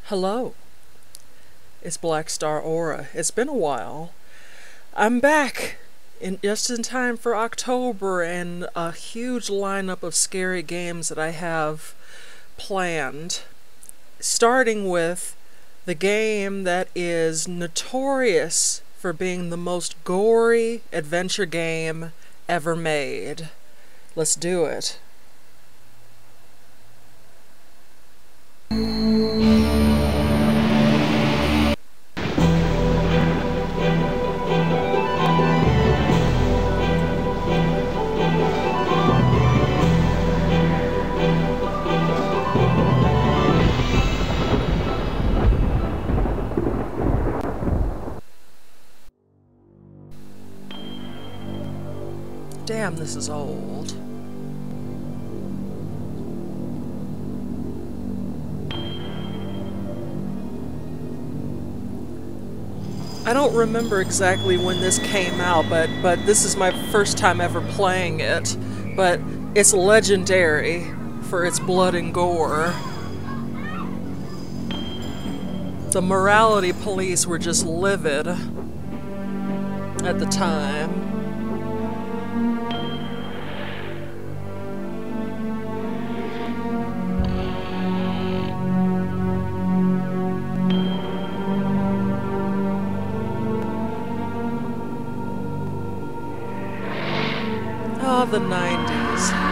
Hello, it's Black Star Aura. It's been a while. I'm back just in time for October and a huge lineup of scary games that I have planned. Starting with the game that is notorious for being the most gory adventure game ever made. Let's do it. Damn, this is old. I don't remember exactly when this came out, but this is my first time ever playing it. But it's legendary for its blood and gore. The morality police were just livid at the time. Oh, the 90s.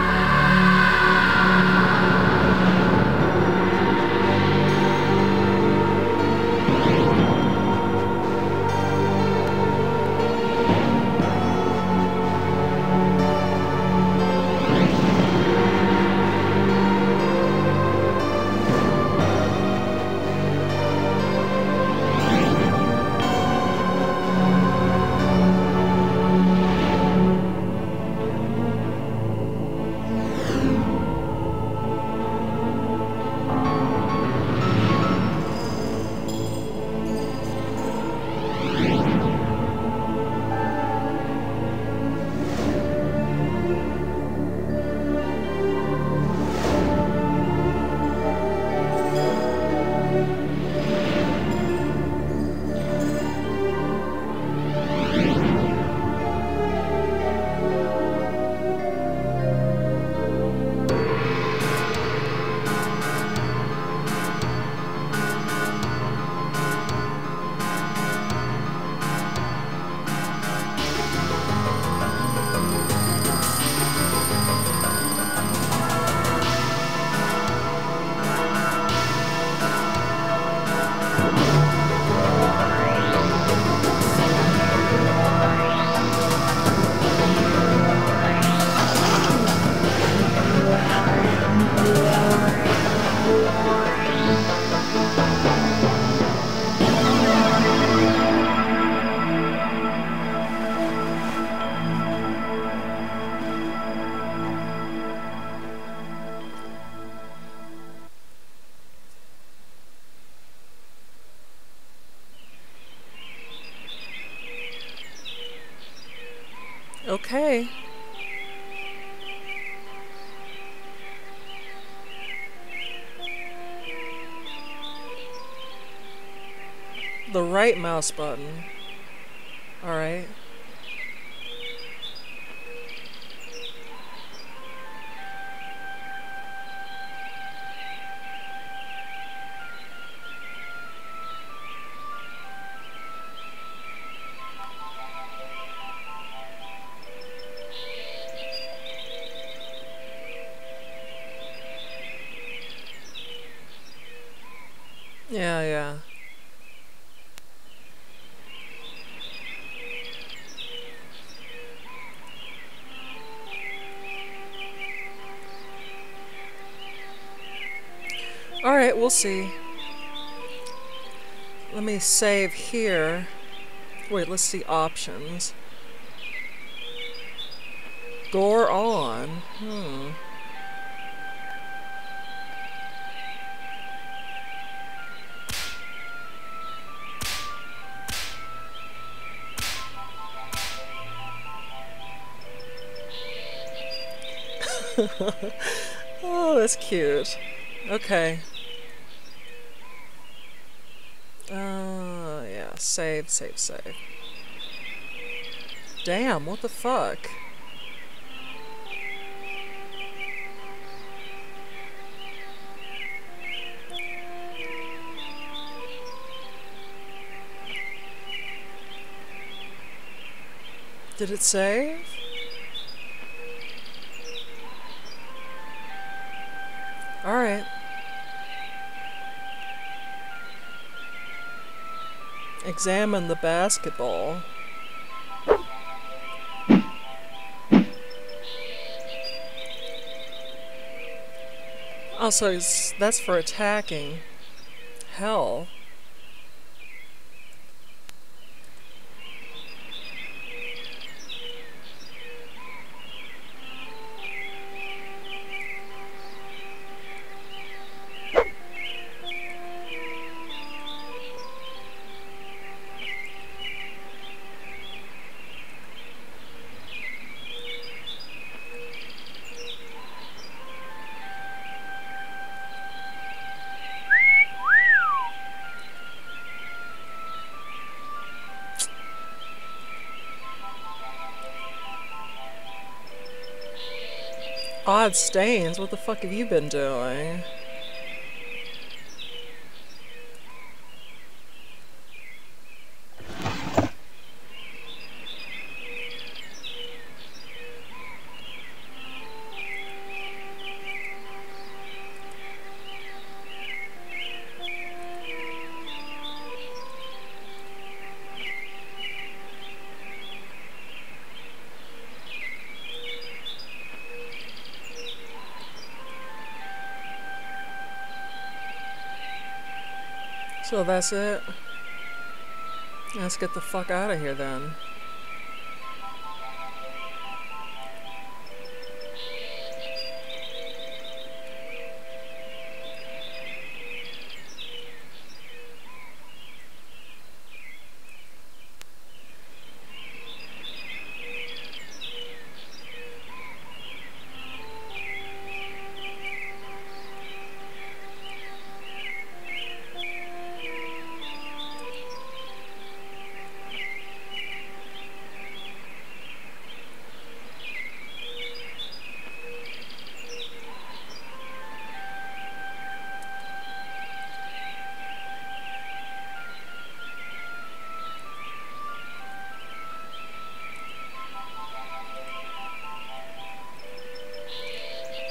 Okay. The right mouse button. Alright. Yeah, yeah. Alright, we'll see. Let me save here. Wait, let's see options. Gore on. Oh, that's cute. Okay. Yeah, save, save, save. Damn, what the fuck? Did it save? Alright. Examine the basketball. Also, that's for attacking. Hell. Odd stains, what the fuck have you been doing? So that's it. Let's get the fuck out of here then.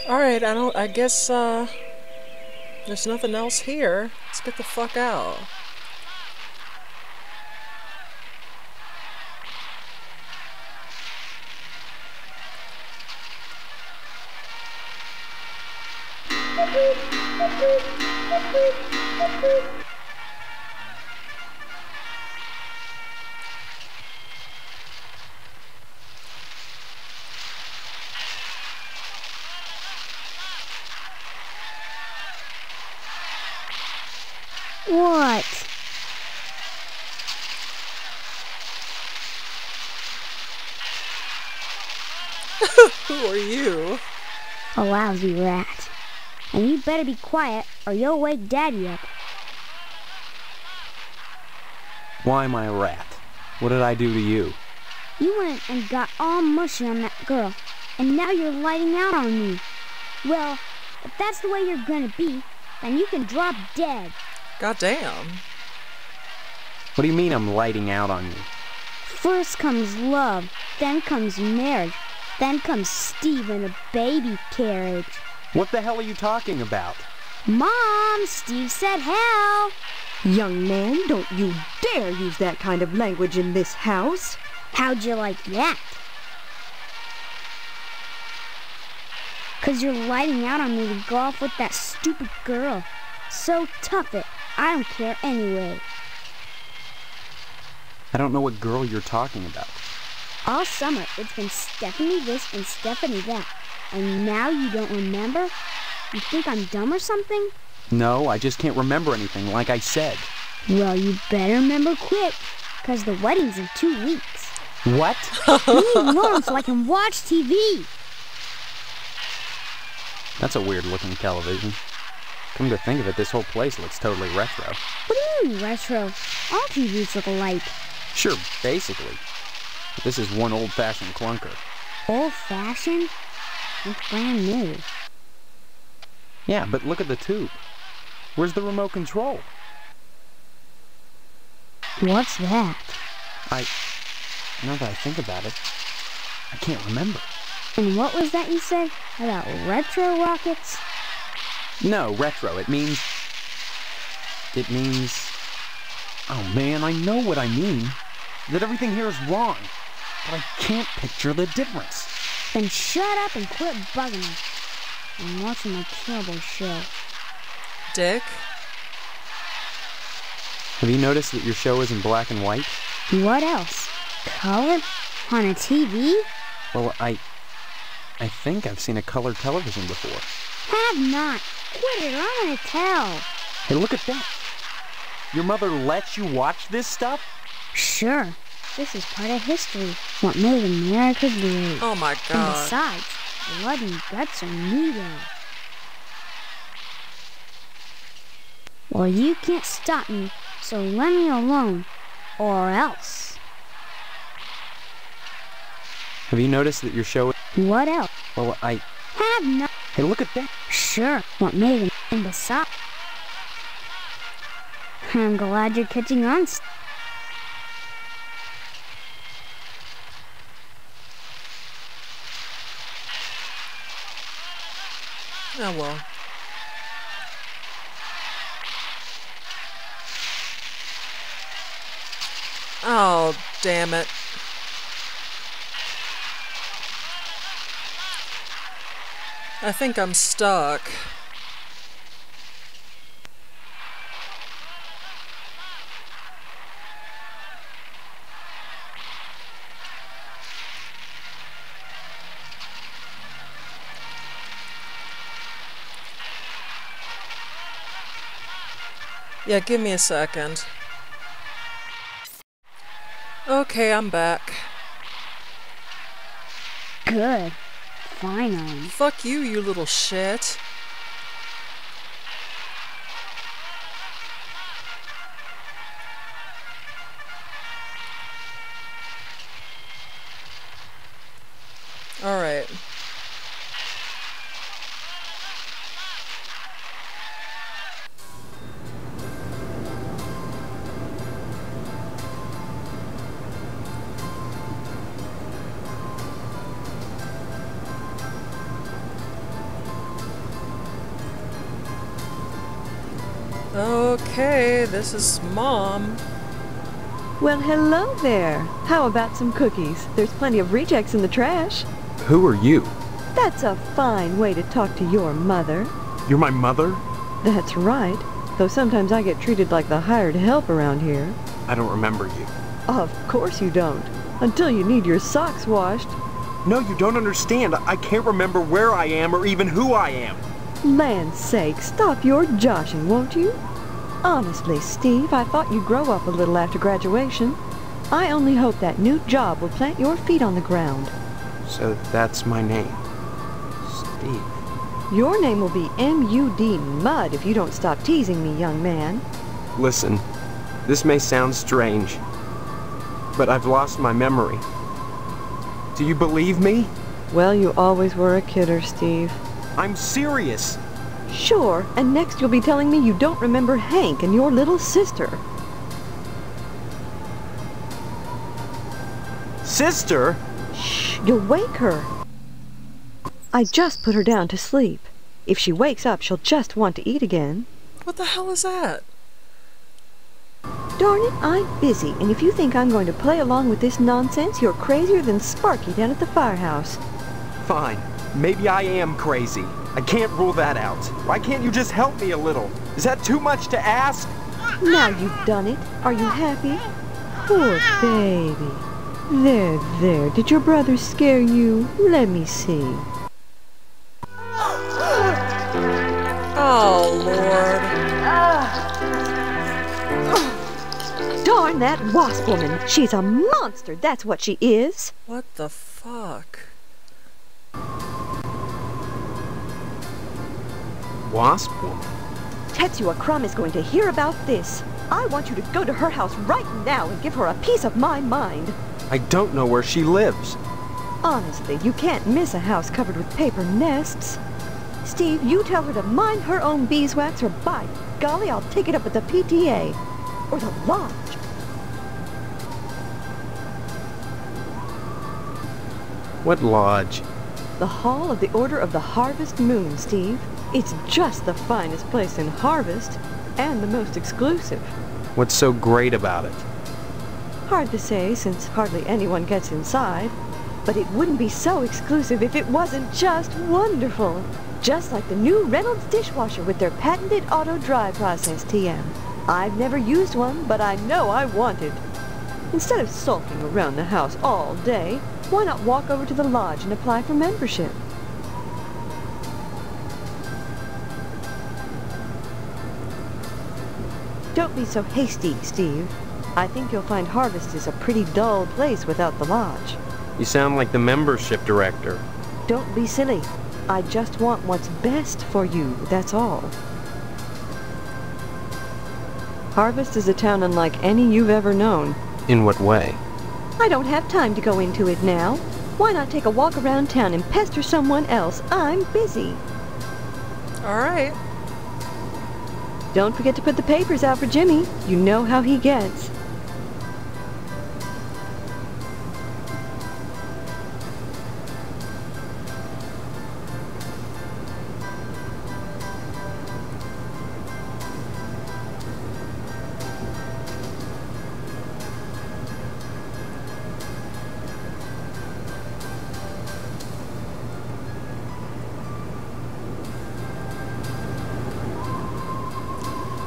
Alright, I guess, there's nothing else here. Let's get the fuck out. What? Who are you? A lousy rat. And you better be quiet or you'll wake Daddy up. Why am I a rat? What did I do to you? You went and got all mushy on that girl, and now you're lighting out on me. Well, if that's the way you're gonna be, then you can drop dead. Goddamn. What do you mean I'm lighting out on you? First comes love, then comes marriage, then comes Steve in a baby carriage. What the hell are you talking about? Mom, Steve said hell. Young man, don't you dare use that kind of language in this house. How'd you like that? 'Cause you're lighting out on me to go off with that stupid girl. So tough it. I don't care anyway. I don't know what girl you're talking about. All summer, it's been Stephanie this and Stephanie that. And now you don't remember? You think I'm dumb or something? No, I just can't remember anything, like I said. Well, you better remember quick, 'cause the wedding's in 2 weeks. What? Leave me alone so I can watch TV. That's a weird-looking television. Come to think of it, this whole place looks totally retro. What do you mean, retro? All TVs look alike. Sure, basically. But this is one old-fashioned clunker. Old-fashioned? It's brand new. Yeah, but look at the tube. Where's the remote control? What's that? Now that I think about it, I can't remember. And what was that you said about retro rockets? No, retro. It means... Oh man, I know what I mean. That everything here is wrong. But I can't picture the difference. Then shut up and quit bugging me. I'm watching my terrible show. Dick? Have you noticed that your show is in black and white? What else? Color? On a TV? Well, I think I've seen a colored television before. Have not. Quit it, or I'm gonna tell. Hey, look at that. Your mother lets you watch this stuff? Sure. This is part of history. What made America great. Oh my And god. besides, blood and guts are needed. Well, you can't stop me, so let me alone. Or else. Have you noticed that your show... What else? Well, Have not. Hey, look at that. Sure. What made him? And besides, I'm glad you're catching on. Oh well. Oh, damn it. I think I'm stuck. Yeah, give me a second. Okay, I'm back. Good. Finally. Fuck you, you little shit. Alright. Okay, this is Mom. Well, hello there. How about some cookies? There's plenty of rejects in the trash. Who are you? That's a fine way to talk to your mother. You're my mother? That's right. Though sometimes I get treated like the hired help around here. I don't remember you. Of course you don't. Until you need your socks washed. No, you don't understand. I can't remember where I am or even who I am. Land's sake, stop your joshing, won't you? Honestly, Steve, I thought you'd grow up a little after graduation. I only hope that new job will plant your feet on the ground. So that's my name. Steve. Your name will be M.U.D. Mud if you don't stop teasing me, young man. Listen, this may sound strange, but I've lost my memory. Do you believe me? Well, you always were a kidder, Steve. I'm serious. Sure, and next you'll be telling me you don't remember Hank and your little sister. Sister? Shh, you'll wake her. I just put her down to sleep. If she wakes up, she'll just want to eat again. What the hell is that? Darn it, I'm busy, and if you think I'm going to play along with this nonsense, you're crazier than Sparky down at the firehouse. Fine. Maybe I am crazy. I can't rule that out. Why can't you just help me a little? Is that too much to ask? Now you've done it. Are you happy? Poor baby. There. Did your brother scare you? Let me see. Oh, Lord. Darn that wasp woman. She's a monster, that's what she is. What the fuck? Wasp woman? Tetsuya Crumb is going to hear about this. I want you to go to her house right now and give her a piece of my mind. I don't know where she lives. Honestly, you can't miss a house covered with paper nests. Steve, you tell her to mind her own beeswax, or by golly, I'll take it up with the PTA. Or the lodge. What lodge? The Hall of the Order of the Harvest Moon, Steve. It's just the finest place in Harvest, and the most exclusive. What's so great about it? Hard to say, since hardly anyone gets inside. But it wouldn't be so exclusive if it wasn't just wonderful. Just like the new Reynolds dishwasher with their patented auto-dry process, TM. I've never used one, but I know I want it. Instead of sulking around the house all day, why not walk over to the lodge and apply for membership? Don't be so hasty, Steve. I think you'll find Harvest is a pretty dull place without the lodge. You sound like the membership director. Don't be silly. I just want what's best for you, that's all. Harvest is a town unlike any you've ever known. In what way? I don't have time to go into it now. Why not take a walk around town and pester someone else? I'm busy. All right. Don't forget to put the papers out for Jimmy. You know how he gets.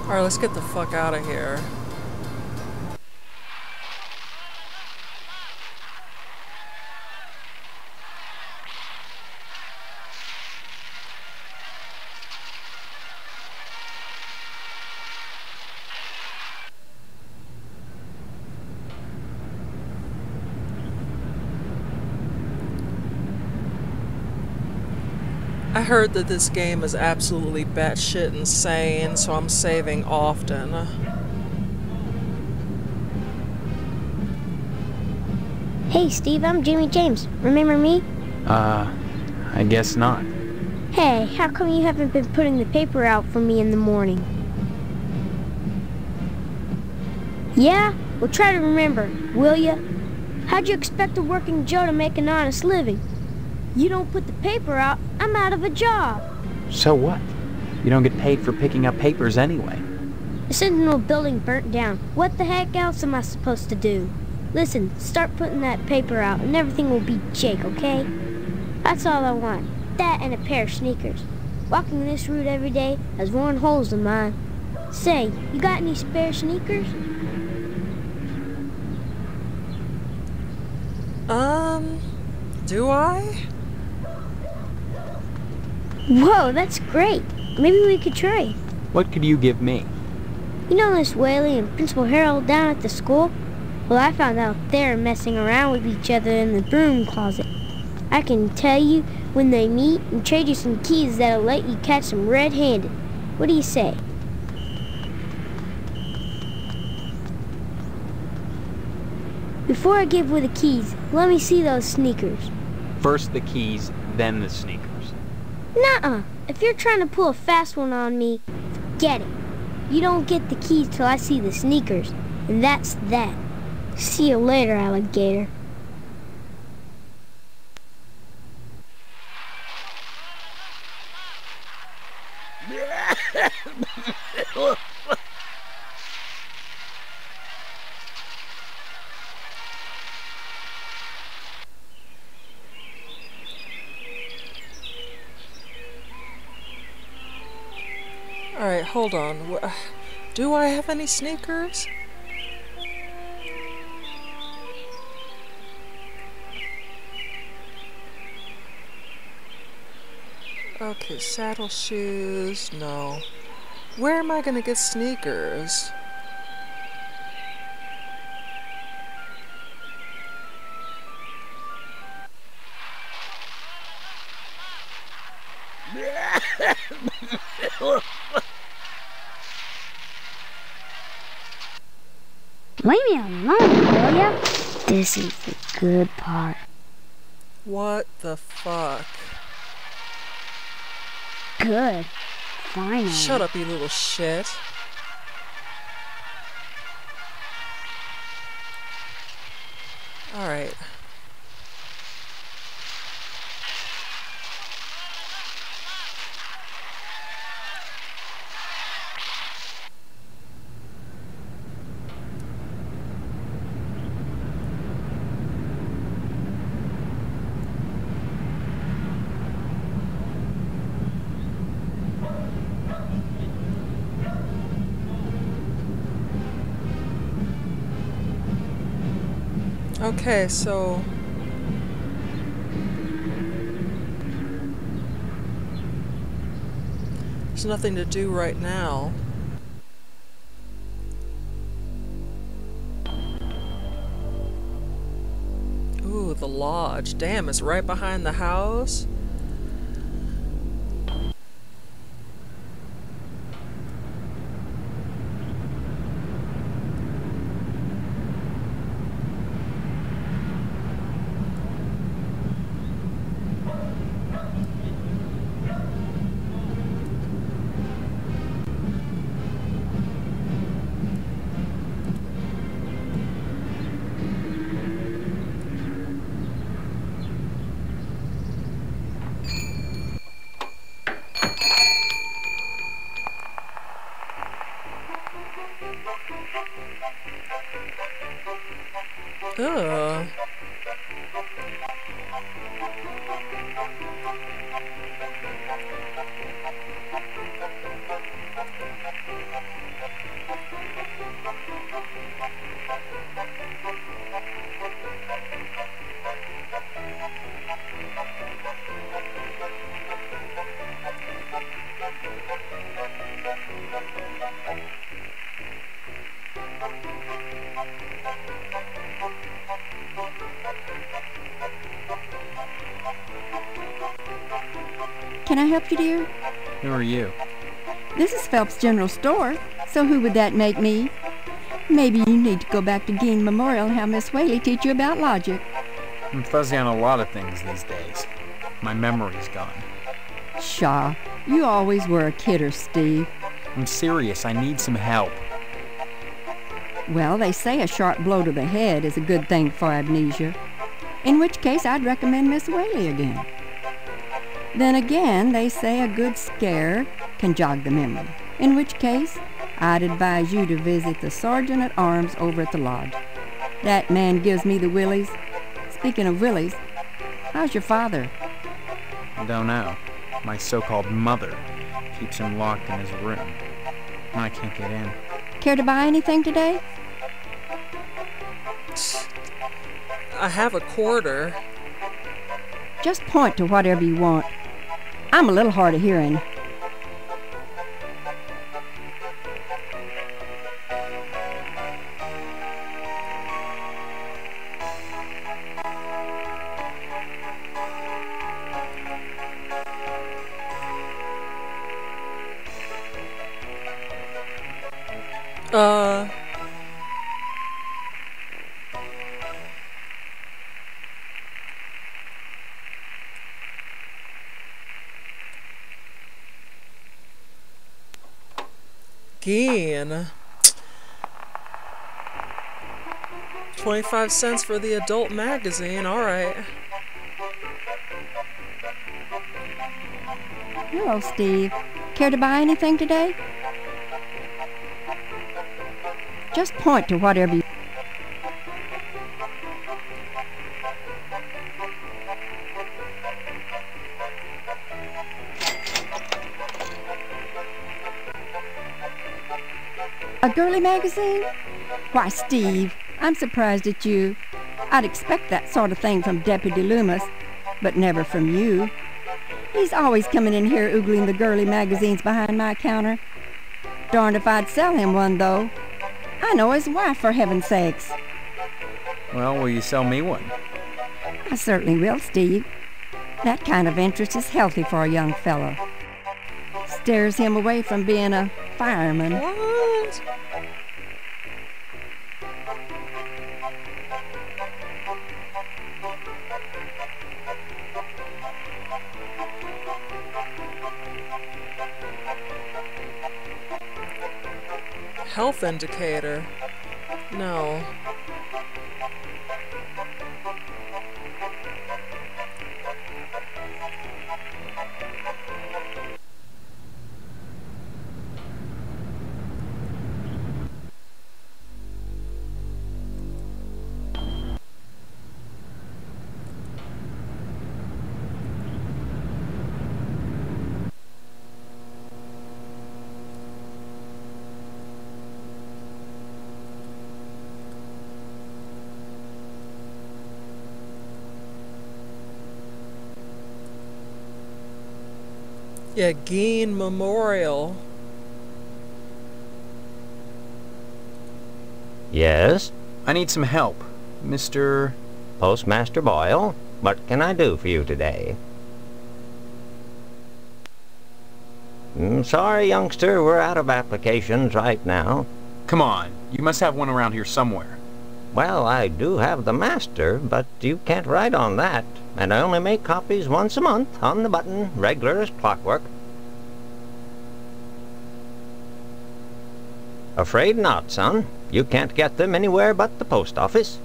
Alright, let's get the fuck out of here. I heard that this game is absolutely batshit insane, so I'm saving often. Hey, Steve, I'm Jimmy James. Remember me? I guess not. Hey, how come you haven't been putting the paper out for me in the morning? Yeah? Well, try to remember, will ya? How'd you expect a working Joe to make an honest living? You don't put the paper out, I'm out of a job. So what? You don't get paid for picking up papers anyway. The Sentinel building burnt down. What the heck else am I supposed to do? Listen, start putting that paper out and everything will be Jake, okay? That's all I want. That and a pair of sneakers. Walking this route every day has worn holes in mine. Say, you got any spare sneakers? Do I? Whoa, that's great. Maybe we could trade. What could you give me? You know Miss Whaley and Principal Harold down at the school? Well, I found out they're messing around with each other in the broom closet. I can tell you when they meet and trade you some keys that'll let you catch them red-handed. What do you say? Before I give away the keys, let me see those sneakers. First the keys, then the sneakers. Nuh-uh. If you're trying to pull a fast one on me, forget it. You don't get the keys till I see the sneakers. And that's that. See you later, alligator. Alright, hold on. Do I have any sneakers? Okay, saddle shoes, no. Where am I gonna get sneakers? Leave me alone, will ya? This is the good part. What the fuck? Good. Finally. Shut up, you little shit. Alright. Okay, so there's nothing to do right now. Ooh, the lodge. Damn, it's right behind the house. Ugh. Can I help you, dear? Who are you? This is Phelps General Store, so who would that make me? Maybe you need to go back to Gein Memorial and have Miss Whaley teach you about logic. I'm fuzzy on a lot of things these days. My memory's gone. Pshaw, you always were a kidder, Steve. I'm serious. I need some help. Well, they say a sharp blow to the head is a good thing for amnesia, in which case I'd recommend Miss Whaley again. Then again, they say a good scare can jog the memory, in which case I'd advise you to visit the Sergeant at Arms over at the lodge. That man gives me the willies. Speaking of willies, how's your father? Don't know. My so-called mother keeps him locked in his room. I can't get in. Care to buy anything today? I have a quarter. Just point to whatever you want. I'm a little hard of hearing. Gein. 25 cents for the adult magazine, alright. Hello, Steve. Care to buy anything today? Just point to whatever you... A girly magazine? Why, Steve, I'm surprised at you. I'd expect that sort of thing from Deputy Loomis, but never from you. He's always coming in here oogling the girly magazines behind my counter. Darned if I'd sell him one, though. I know his wife, for heaven's sakes. Well, will you sell me one? I certainly will, Steve. That kind of interest is healthy for a young fellow. Steers him away from being a fireman. What? health indicator. No. Yeah, Gein Memorial. Yes? I need some help. Mr. Postmaster Boyle, what can I do for you today? Sorry, youngster, we're out of applications right now. Come on, you must have one around here somewhere. Well, I do have the master, but you can't write on that. And I only make copies once a month, on the button, regular as clockwork. Afraid not, son. You can't get them anywhere but the post office.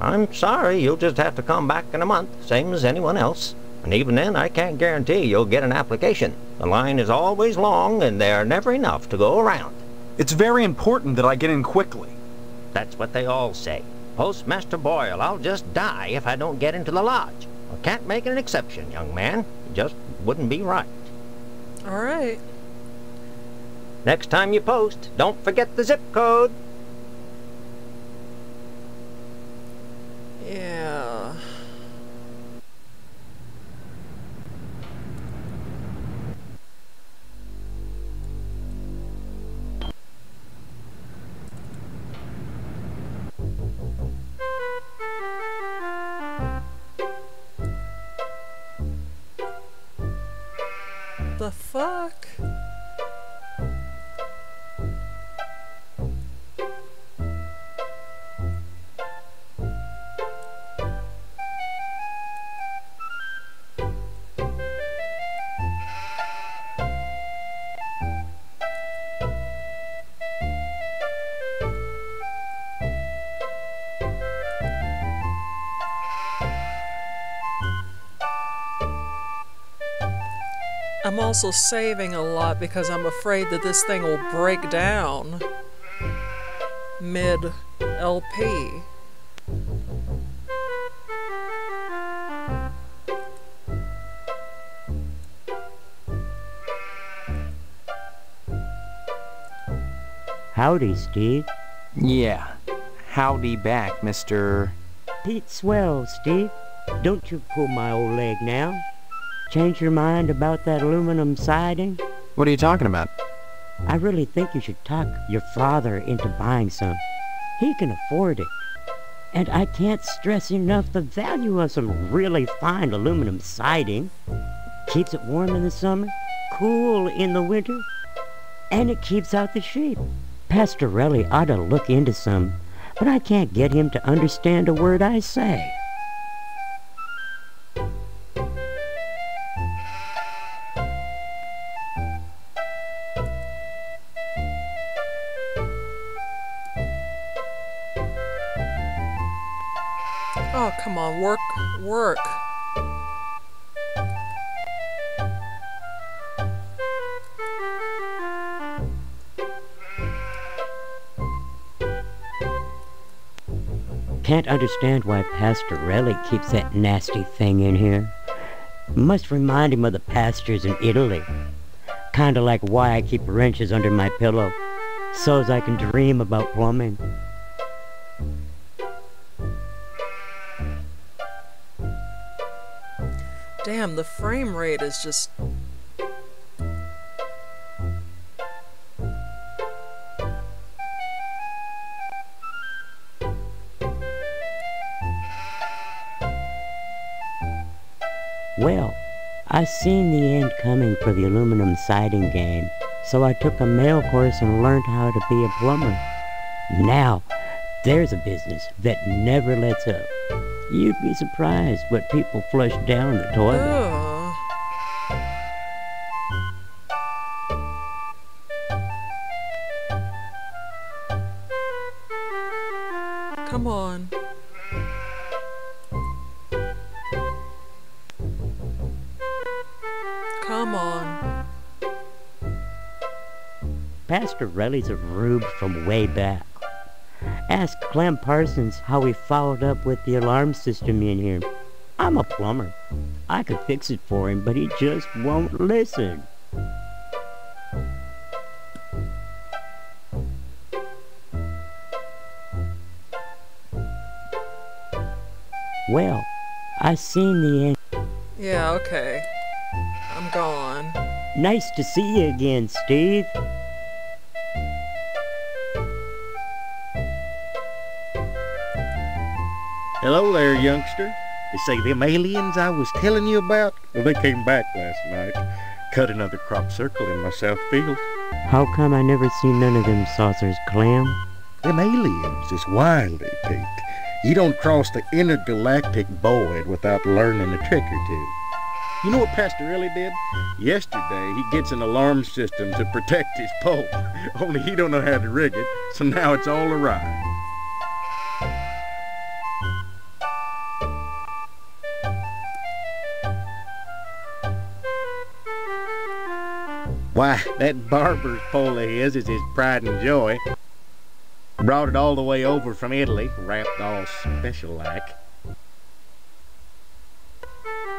I'm sorry, you'll just have to come back in a month, same as anyone else. And even then, I can't guarantee you'll get an application. The line is always long, and there are never enough to go around. It's very important that I get in quickly. That's what they all say. Postmaster Boyle, I'll just die if I don't get into the lodge. I can't make an exception, young man. It just wouldn't be right. All right. Next time you post, don't forget the zip code. Yeah. The fuck? I'm also saving a lot because I'm afraid that this thing will break down mid-LP. Howdy, Steve. Yeah. Howdy back, Mr. Pete Swell, Steve. Don't you pull my old leg now. Change your mind about that aluminum siding? What are you talking about? I really think you should talk your father into buying some. He can afford it. And I can't stress enough the value of some really fine aluminum siding. Keeps it warm in the summer, cool in the winter, and it keeps out the sheep. Pastorelli ought to look into some, but I can't get him to understand a word I say. Oh, come on, work. Can't understand why Pastorelli keeps that nasty thing in here. Must remind him of the pastures in Italy. Kinda like why I keep wrenches under my pillow, so's I can dream about plumbing. Damn, the frame rate is just... Well, I seen the end coming for the aluminum siding game, so I took a mail course and learned how to be a plumber. Now, there's a business that never lets up. You'd be surprised what people flush down the toilet. Ugh. Come on. Come on. Pastor Relly's a rube from way back. Ask Clem Parsons how he followed up with the alarm system in here. I'm a plumber. I could fix it for him, but he just won't listen. Well, I seen the end. Yeah, okay. I'm gone. Nice to see you again, Steve. Hello there, youngster. They say them aliens I was telling you about, well, they came back last night. Cut another crop circle in my south field. How come I never seen none of them saucers, Clem? Them aliens is wily, Pete. You don't cross the intergalactic void without learning a trick or two. You know what Pastor Relly did? Yesterday, he gets an alarm system to protect his pole. Only he don't know how to rig it, so now it's all awry. Why, that barber's pole of his is his pride and joy. Brought it all the way over from Italy, wrapped all special-like.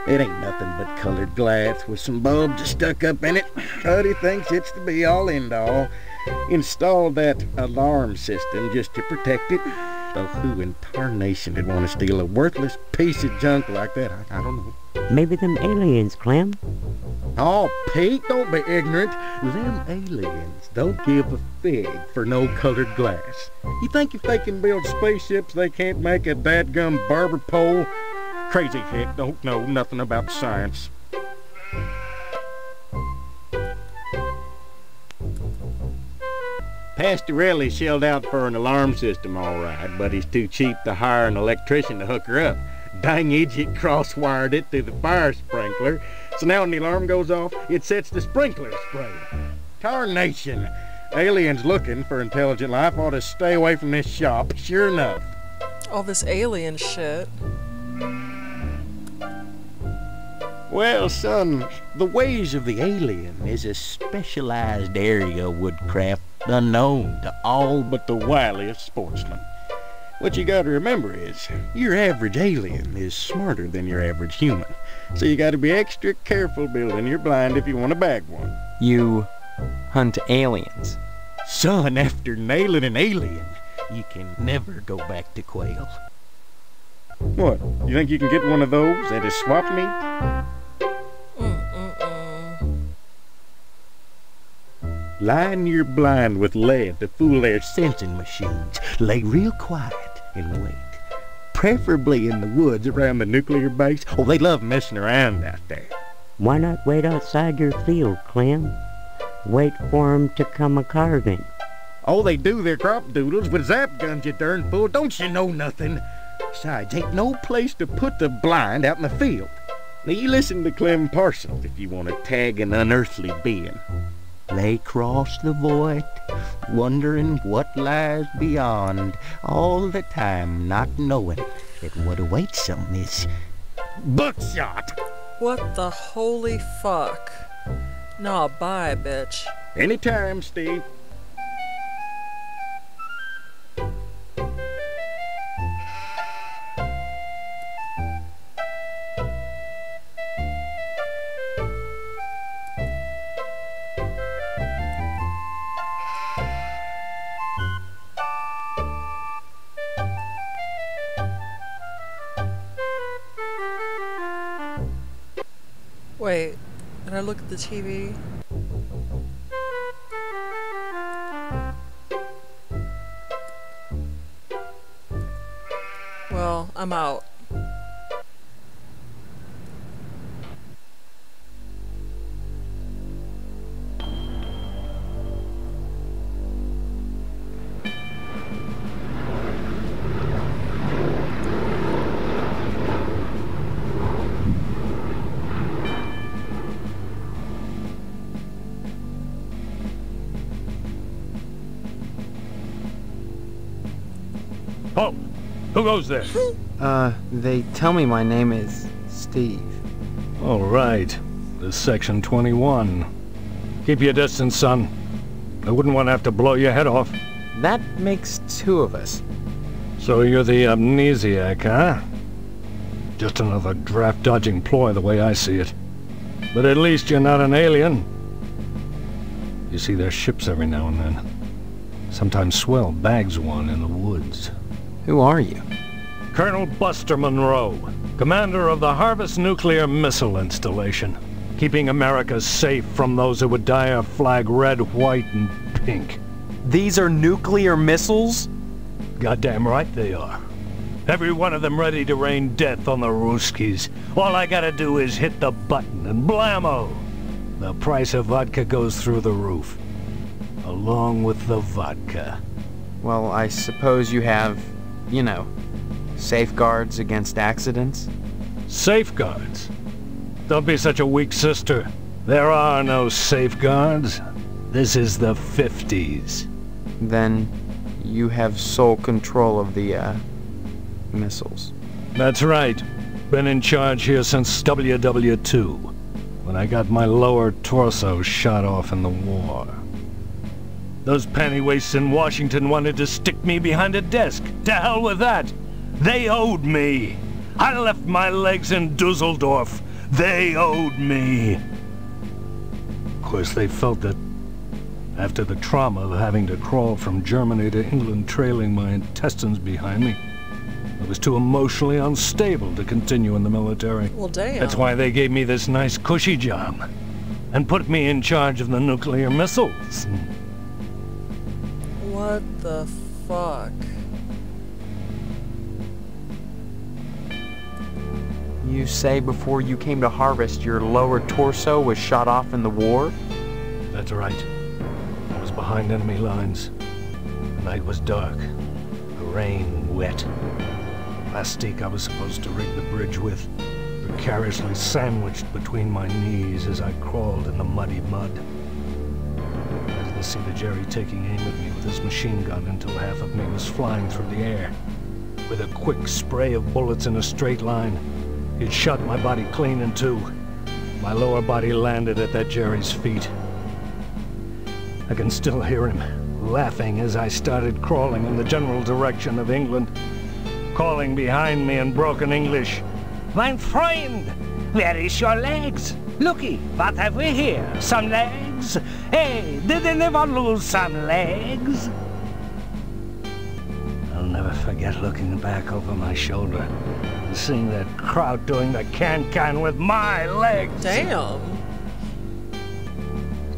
It ain't nothing but colored glass with some bulbs stuck up in it, but he thinks it's the be-all, end-all. Installed that alarm system just to protect it. Though who in tarnation would want to steal a worthless piece of junk like that? I don't know. Maybe them aliens, Clem. Oh, Pete, don't be ignorant. Them aliens don't give a fig for no colored glass. You think if they can build spaceships, they can't make a dadgum barber pole? Crazy hick don't know nothing about science. Pastor Relly shelled out for an alarm system, all right, but he's too cheap to hire an electrician to hook her up. Dang idiot cross-wired it through the fire sprinkler, so now when the alarm goes off, it sets the sprinkler spraying. Tarnation! Aliens looking for intelligent life ought to stay away from this shop, sure enough. All this alien shit. Well, son, the ways of the alien is a specialized area of woodcraft unknown to all but the wiliest sportsmen. What you gotta remember is, your average alien is smarter than your average human. So you gotta be extra careful building your blind if you want to bag one. You hunt aliens? Son, after nailing an alien, you can never go back to quail. What, you think you can get one of those at a swap meet? Line your blind with lead to fool their sensing machines. Lay real quiet and wait. Preferably in the woods around the nuclear base. Oh, they love messing around out there. Why not wait outside your field, Clem? Wait for 'em to come a-carving. Oh, they do their crop doodles with zap guns, you darn fool. Don't you know nothing? Besides, ain't no place to put the blind out in the field. Now, you listen to Clem Parsons if you want to tag an unearthly being. They cross the void, wondering what lies beyond, all the time not knowing that what awaits them is buckshot. What the holy fuck? Nah, bye, bitch. Anytime, Steve. Wait, did I look at the TV? Well, I'm out. Oh, Who goes there? They tell me my name is Steve. All right. This is Section 21. Keep your distance, son. I wouldn't want to have to blow your head off. That makes 2 of us. So you're the amnesiac, huh? Just another draft-dodging ploy the way I see it. But at least you're not an alien. You see their ships every now and then. Sometimes Swell bags one in the woods. Who are you? Colonel Buster Monroe, commander of the Harvest Nuclear Missile Installation, keeping America safe from those who would dye our flag red, white, and pink. These are nuclear missiles? Goddamn right they are. Every one of them ready to rain death on the Ruskies. All I gotta do is hit the button and blammo! The price of vodka goes through the roof. Along with the vodka. Well, I suppose you have, you know, safeguards against accidents? Safeguards? Don't be such a weak sister. There are no safeguards. This is the 50s. Then you have sole control of the, missiles. That's right. Been in charge here since WW2, when I got my lower torso shot off in the war. Those pantywaists in Washington wanted to stick me behind a desk. To hell with that. They owed me. I left my legs in Dusseldorf. They owed me. Of course, they felt that after the trauma of having to crawl from Germany to England trailing my intestines behind me, I was too emotionally unstable to continue in the military. Well, damn. That's why they gave me this nice cushy job and put me in charge of the nuclear missiles. What the fuck? You say before you came to Harvest, your lower torso was shot off in the war? That's right. I was behind enemy lines. The night was dark. The rain wet. Plastique I was supposed to rig the bridge with, precariously sandwiched between my knees as I crawled in the muddy mud. I didn't see the Jerry taking aim at me with his machine gun until half of me was flying through the air. With a quick spray of bullets in a straight line, he'd shot my body clean in two. My lower body landed at that Jerry's feet. I can still hear him, laughing as I started crawling in the general direction of England, calling behind me in broken English. Mein Freund, where is your legs? Looky, what have we here? Some legs? Hey, did anyone lose some legs? I'll never forget looking back over my shoulder and seeing that crowd doing the can-can with my legs. Damn.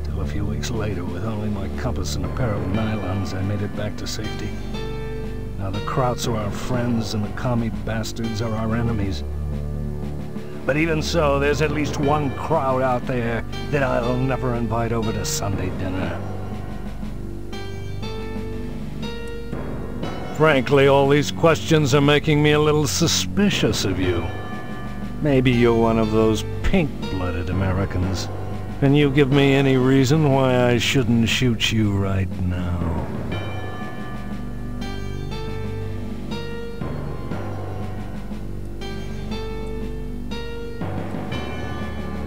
Still a few weeks later, with only my compass and a pair of nylons, I made it back to safety. Now the Krauts are our friends and the commie bastards are our enemies. But even so, there's at least one crowd out there that I'll never invite over to Sunday dinner. Frankly, all these questions are making me a little suspicious of you. Maybe you're one of those pink-blooded Americans. Can you give me any reason why I shouldn't shoot you right now?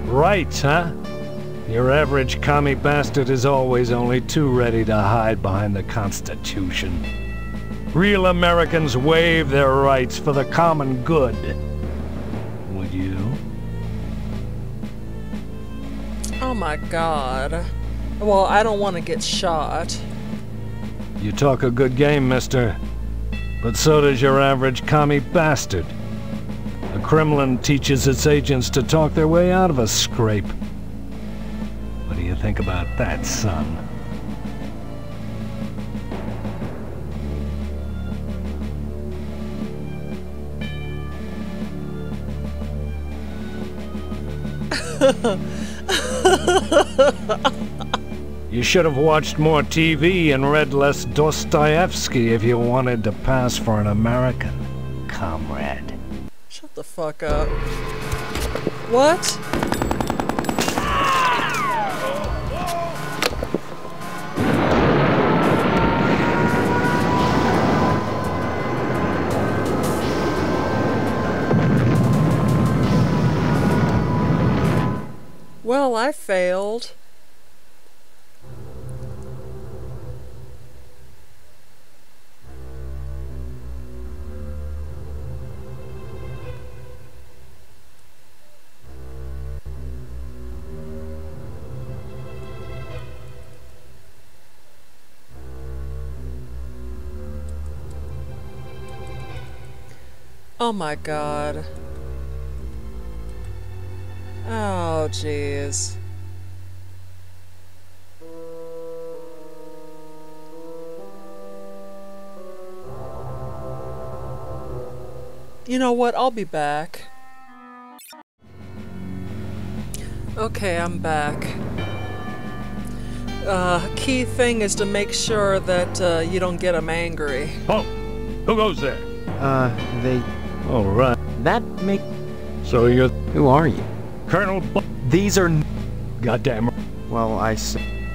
Right, huh? Your average commie bastard is always only too ready to hide behind the Constitution. Real Americans waive their rights for the common good. Would you? Oh my god. Well, I don't want to get shot. You talk a good game, mister. But so does your average commie bastard. The Kremlin teaches its agents to talk their way out of a scrape. What do you think about that, son? You should have watched more TV and read less Dostoevsky if you wanted to pass for an American, comrade. Shut the fuck up. What? Well, I failed. Oh my god. Oh, jeez. You know what? I'll be back. Okay, I'm back. Key thing is to make sure that you don't get them angry. Oh, who goes there? They... All right. That make... So you're... Who are you? Colonel These are... Goddamn. Well,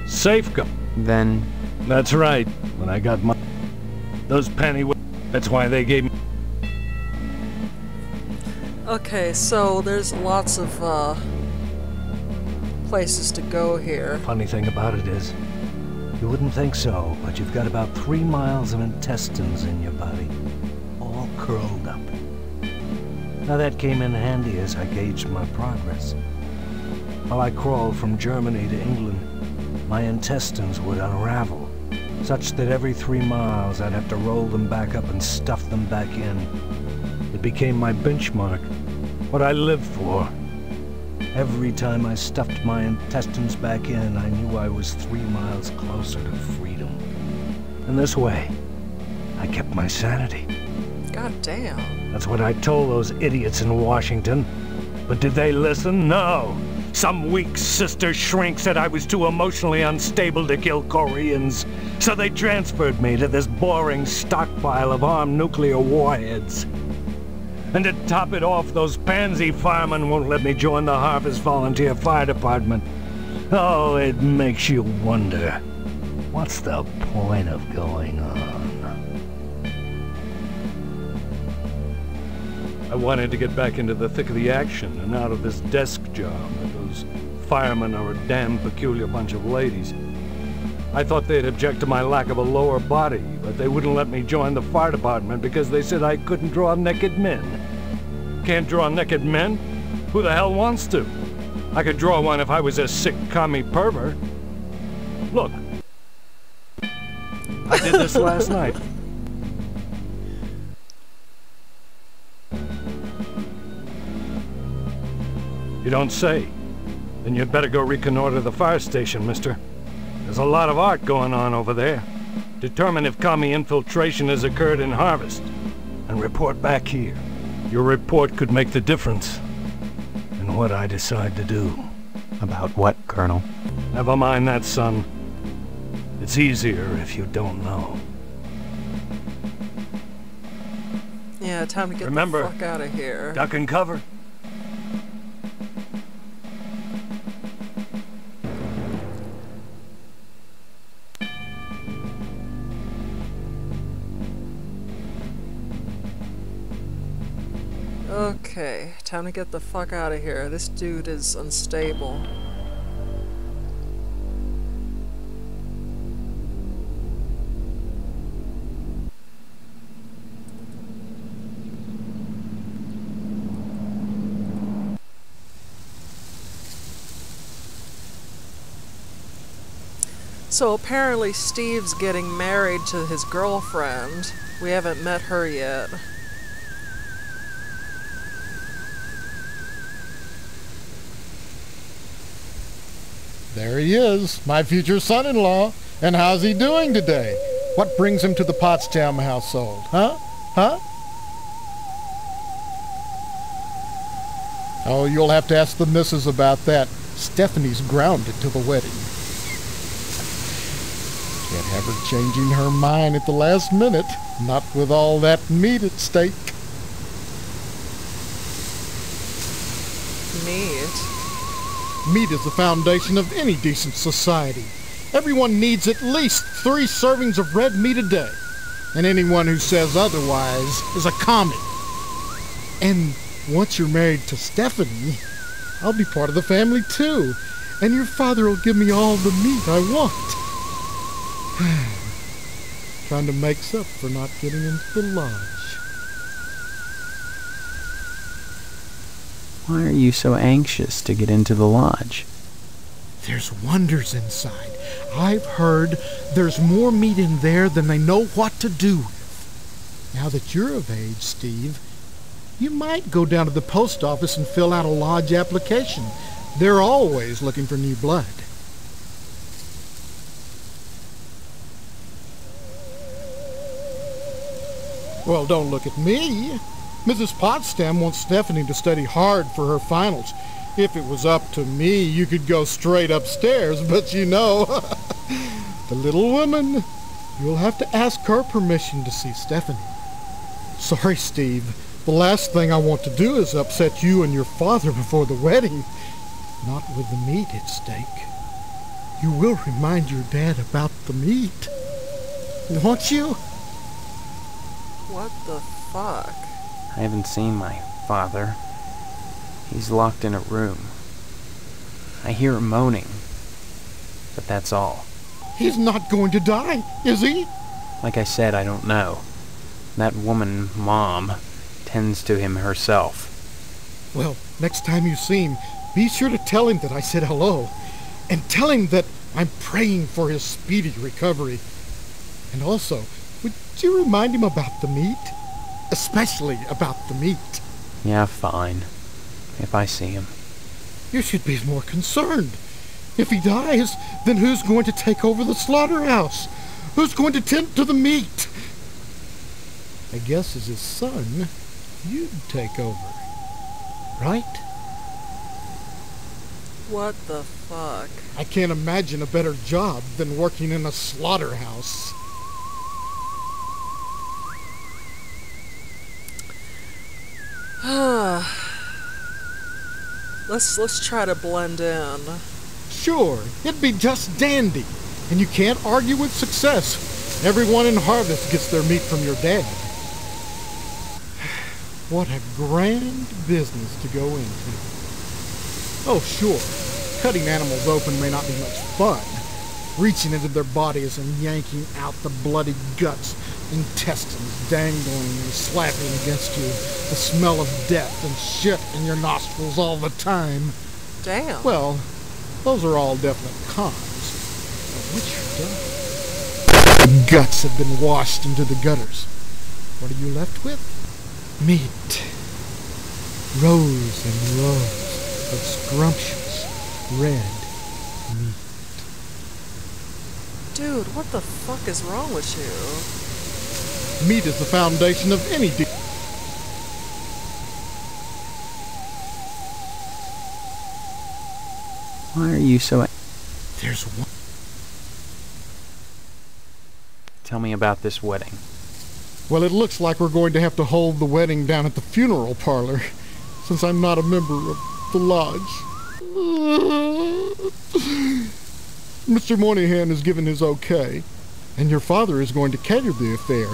Safeguard. Then... That's right. When I got my... Those penny... That's why they gave me... Okay, so there's lots of, places to go here. Funny thing about it is, you wouldn't think so, but you've got about 3 miles of intestines in your body, all curled up. Now that came in handy as I gauged my progress. While I crawled from Germany to England, my intestines would unravel, such that every 3 miles I'd have to roll them back up and stuff them back in. It became my benchmark, what I lived for. Every time I stuffed my intestines back in, I knew I was 3 miles closer to freedom. And this way, I kept my sanity. God damn. That's what I told those idiots in Washington. But did they listen? No. Some weak sister shrink said I was too emotionally unstable to kill Koreans. So they transferred me to this boring stockpile of armed nuclear warheads. And to top it off, those pansy firemen won't let me join the Harvest Volunteer Fire Department. Oh, it makes you wonder, what's the point of going on? I wanted to get back into the thick of the action and out of this desk job, but those firemen are a damn peculiar bunch of ladies. I thought they'd object to my lack of a lower body, but they wouldn't let me join the fire department because they said I couldn't draw naked men. Can't draw naked men? Who the hell wants to? I could draw one if I was a sick commie pervert. Look. I did this last night. You don't say. Then you'd better go reconnoiter the fire station, mister. There's a lot of art going on over there. Determine if commie infiltration has occurred in Harvest, and report back here. Your report could make the difference in what I decide to do. About what, Colonel? Never mind that, son. It's easier if you don't know. Yeah, time to get the fuck out of here. Duck and cover. Okay, time to get the fuck out of here. This dude is unstable. So apparently Steve's getting married to his girlfriend. We haven't met her yet. There he is, my future son-in-law. And how's he doing today? What brings him to the Potsdam household, huh? Huh? Oh, you'll have to ask the missus about that. Stephanie's grounded to the wedding. Can't have her changing her mind at the last minute, not with all that meat at stake. Meat? Meat is the foundation of any decent society. Everyone needs at least 3 servings of red meat a day. And anyone who says otherwise is a commie. And once you're married to Stephanie, I'll be part of the family too. and your father will give me all the meat I want. Trying to make up for not getting into the lodge. Why are you so anxious to get into the lodge? There's wonders inside. I've heard there's more meat in there than they know what to do with. Now that you're of age, Steve, you might go down to the post office and fill out a lodge application. They're always looking for new blood. Well, don't look at me. Mrs. Potsdam wants Stephanie to study hard for her finals. If it was up to me, you could go straight upstairs, but you know, the little woman, you'll have to ask her permission to see Stephanie. Sorry, Steve. The last thing I want to do is upset you and your father before the wedding. Not with the meat at stake. You will remind your dad about the meat, won't you? What the fuck? I haven't seen my father. He's locked in a room. I hear him moaning, but that's all. He's not going to die, is he? Like I said, I don't know. That woman, Mom, tends to him herself. Well, next time you see him, be sure to tell him that I said hello. And tell him that I'm praying for his speedy recovery. And also, would you remind him about the meat? Especially about the meat. Yeah, fine. If I see him. You should be more concerned. If he dies, then who's going to take over the slaughterhouse? Who's going to tend to the meat? I guess as his son, you'd take over. Right? What the fuck? I can't imagine a better job than working in a slaughterhouse. Let's try to blend in. Sure, it'd be just dandy. And you can't argue with success. Everyone in Harvest gets their meat from your dad. What a grand business to go into. Oh, sure, cutting animals open may not be much fun. Reaching into their bodies and yanking out the bloody guts, intestines dangling and slapping against you, the smell of death and shit in your nostrils all the time. Damn. Well, those are all definite cons. But once you're done, the guts have been washed into the gutters. What are you left with? Meat. Rows and rows of scrumptious red meat. Dude, what the fuck is wrong with you? Meat is the foundation of any Why are you so... There's one... Tell me about this wedding. Well, it looks like we're going to have to hold the wedding down at the funeral parlor, since I'm not a member of the lodge. Mr. Moynihan has given his okay, and your father is going to cater the affair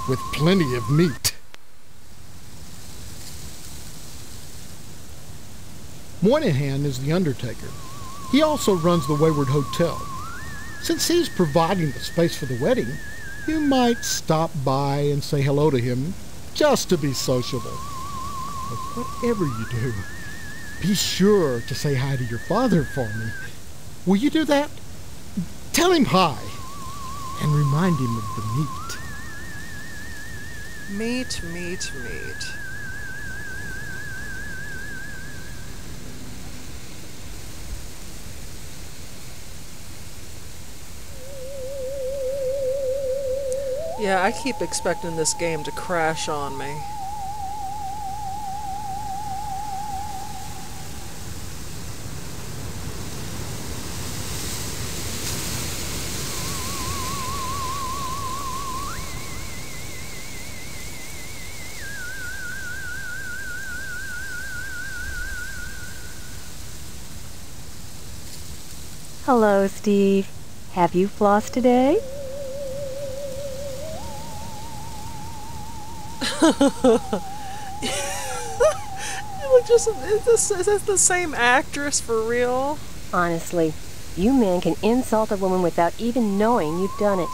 with plenty of meat. Moynihan is the undertaker. He also runs the Wayward Hotel. Since he's providing the space for the wedding, you might stop by and say hello to him, just to be sociable. But whatever you do, be sure to say hi to your father for me. Will you do that? Tell him hi, and remind him of the meat. Meat, meat, meat. Yeah, I keep expecting this game to crash on me. Hello, Steve. Have you flossed today? You look just... Is this the same actress for real? Honestly, you men can insult a woman without even knowing you've done it.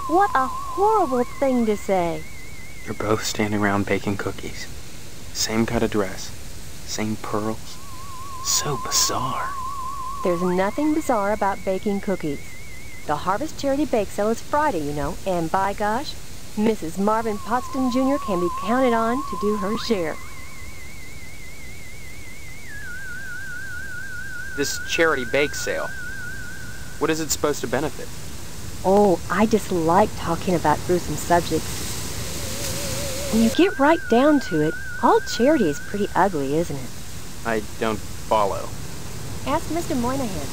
What a horrible thing to say. You're both standing around baking cookies. Same cut of dress. Same pearls. So bizarre. There's nothing bizarre about baking cookies. The Harvest Charity Bake Sale is Friday, you know, and by gosh, Mrs. Marvin Potsdam Jr. can be counted on to do her share. This charity bake sale, what is it supposed to benefit? Oh, I just like talking about gruesome subjects. When you get right down to it, all charity is pretty ugly, isn't it? I don't follow. Ask Mr. Moynihan.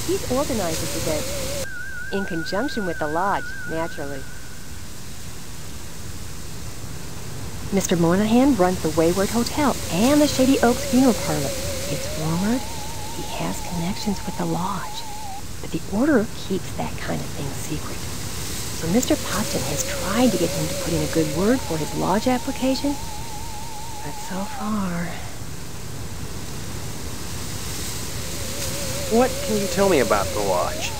He's organized it today. In conjunction with the lodge, naturally. Mr. Moynihan runs the Wayward Hotel and the Shady Oaks Funeral Parlor. It's rumored he has connections with the lodge, but the Order keeps that kind of thing secret. So Mr. Potsdam has tried to get him to put in a good word for his lodge application, but so far... What can you tell me about the lodge?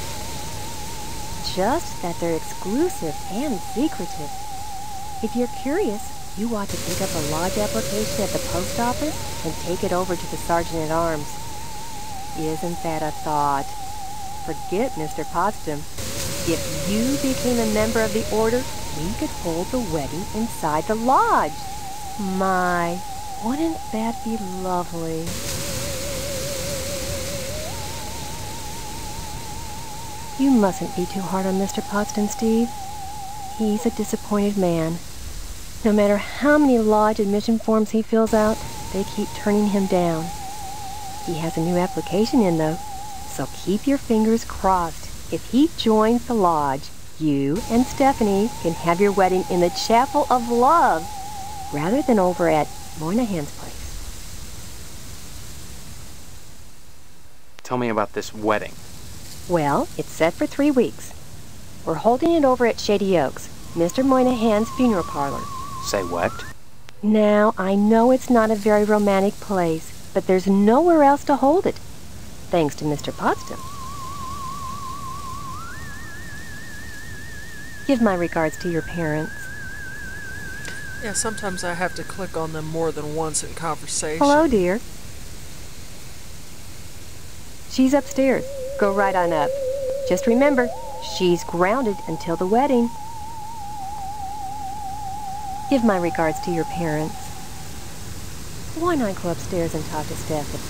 Just that they're exclusive and secretive. If you're curious, you ought to pick up a lodge application at the post office and take it over to the Sergeant-at-Arms. Isn't that a thought? Forget Mr. Potsdam. If you became a member of the Order, we could hold the wedding inside the lodge. My, wouldn't that be lovely? You mustn't be too hard on Mr. Potsdam, Steve. He's a disappointed man. No matter how many lodge admission forms he fills out, they keep turning him down. He has a new application in, though, so keep your fingers crossed. If he joins the lodge, you and Stephanie can have your wedding in the Chapel of Love, rather than over at Moynihan's place. Tell me about this wedding. Well, it's set for 3 weeks. We're holding it over at Shady Oaks, Mr. Moynihan's funeral parlor. Say what? Now, I know it's not a very romantic place, but there's nowhere else to hold it, thanks to Mr. Potsdam. Give my regards to your parents. Yeah, sometimes I have to click on them more than once in conversation. Hello, dear. She's upstairs. Go right on up. Just remember, she's grounded until the wedding. Give my regards to your parents. Why not go upstairs and talk to Stephanie?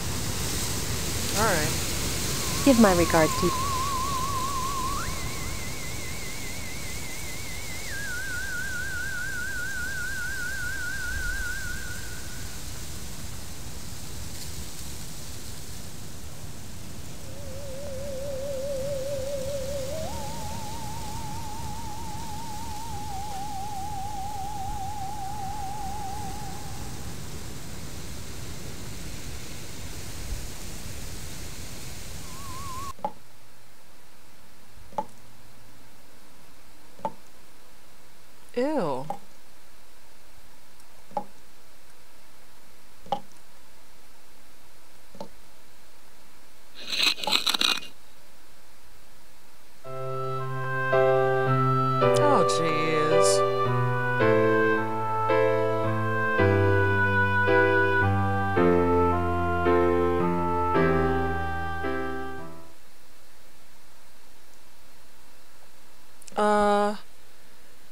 All right. Give my regards to... Ew. Oh, jeez.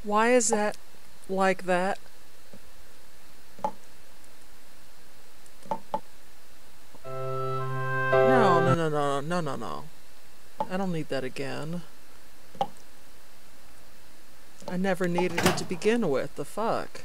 Why is that like that? No. I don't need that again. I never needed it to begin with. The fuck?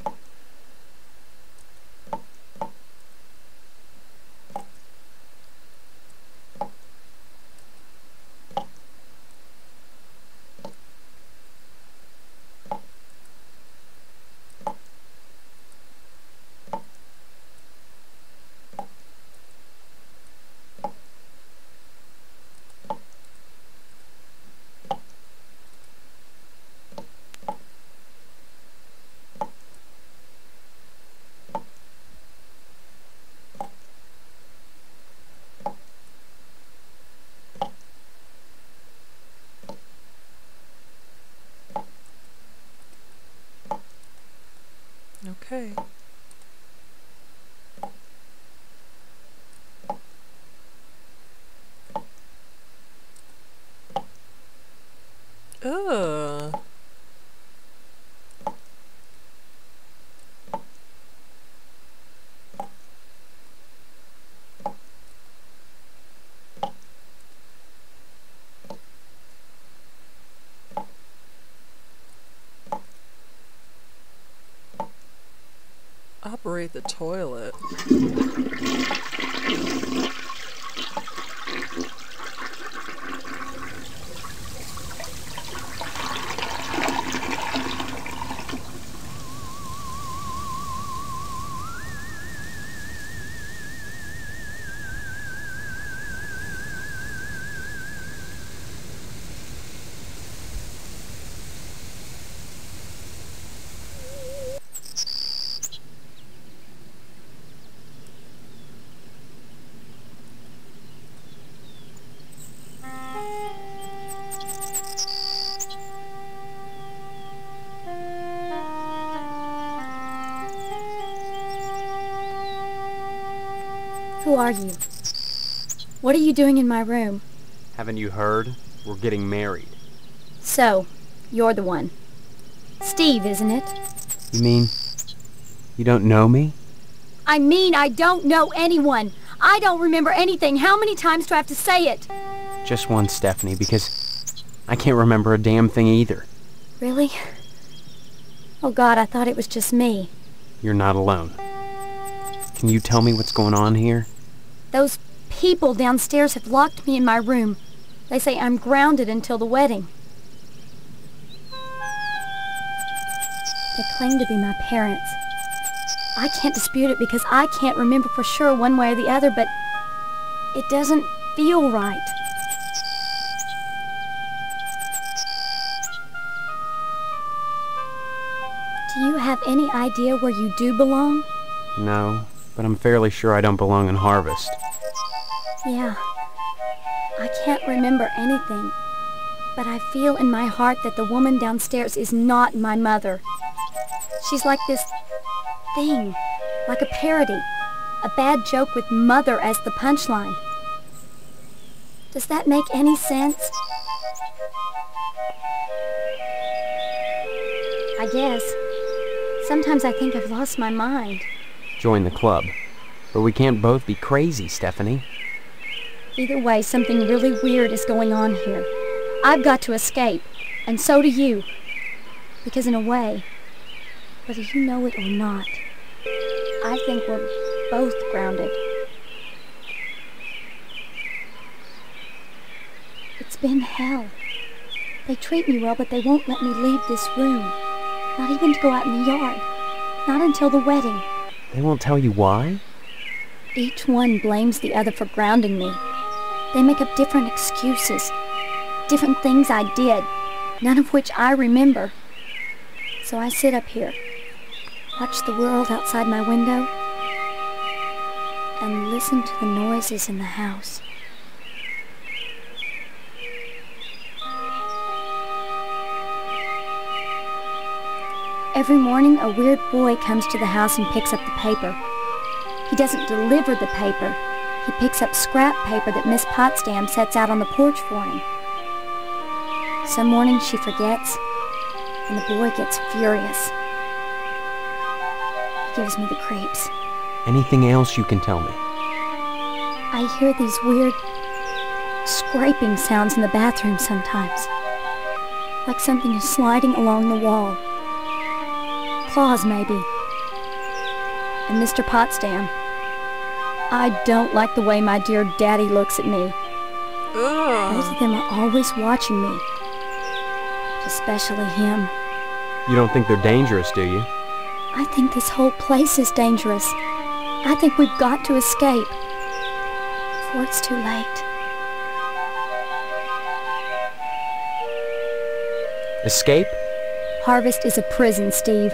Okay. Ugh. Operate the toilet. Who are you? What are you doing in my room? Haven't you heard? We're getting married. So, you're the one. Steve, isn't it? You mean you don't know me? I mean, I don't know anyone. I don't remember anything. How many times do I have to say it? Just one, Stephanie, because I can't remember a damn thing either. Really? Oh God, I thought it was just me. You're not alone. Can you tell me what's going on here? Those people downstairs have locked me in my room. They say I'm grounded until the wedding. They claim to be my parents. I can't dispute it because I can't remember for sure one way or the other, but it doesn't feel right. Do you have any idea where you do belong? No, but I'm fairly sure I don't belong in Harvest. Yeah. I can't remember anything, but I feel in my heart that the woman downstairs is not my mother. She's like this thing, like a parody, a bad joke with mother as the punchline. Does that make any sense? I guess. Sometimes I think I've lost my mind. Join the club. But we can't both be crazy, Stephanie. Either way, something really weird is going on here. I've got to escape, and so do you. Because in a way, whether you know it or not, I think we're both grounded. It's been hell. They treat me well, but they won't let me leave this room. Not even to go out in the yard. Not until the wedding. They won't tell you why? Each one blames the other for grounding me. They make up different excuses. Different things I did, none of which I remember. So I sit up here, watch the world outside my window, and listen to the noises in the house. Every morning, a weird boy comes to the house and picks up the paper. He doesn't deliver the paper. He picks up scrap paper that Miss Potsdam sets out on the porch for him. Some mornings she forgets, and the boy gets furious. He gives me the creeps. Anything else you can tell me? I hear these weird scraping sounds in the bathroom sometimes. Like something is sliding along the wall. Claws, maybe. And Mr. Potsdam. I don't like the way my dear daddy looks at me. Both of them are always watching me. Especially him. You don't think they're dangerous, do you? I think this whole place is dangerous. I think we've got to escape. Before it's too late. Escape? Harvest is a prison, Steve.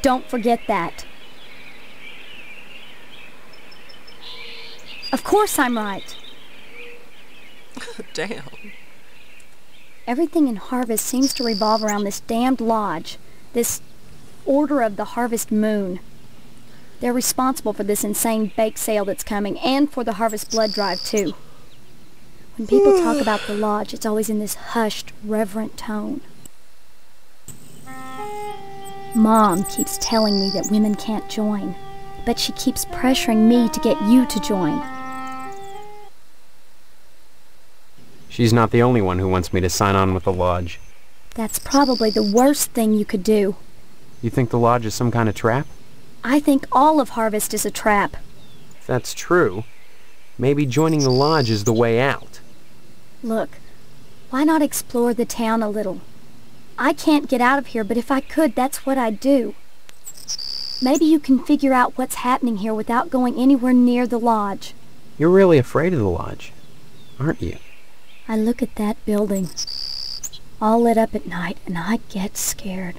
Don't forget that. Of course I'm right. Damn. Everything in Harvest seems to revolve around this damned lodge. This Order of the Harvest Moon. They're responsible for this insane bake sale that's coming, and for the Harvest Blood Drive, too. When people talk about the lodge, it's always in this hushed, reverent tone. Mom keeps telling me that women can't join, but she keeps pressuring me to get you to join. She's not the only one who wants me to sign on with the lodge. That's probably the worst thing you could do. You think the lodge is some kind of trap? I think all of Harvest is a trap. If that's true, maybe joining the lodge is the way out. Look, why not explore the town a little? I can't get out of here, but if I could, that's what I'd do. Maybe you can figure out what's happening here without going anywhere near the lodge. You're really afraid of the lodge, aren't you? I look at that building, all lit up at night, and I get scared.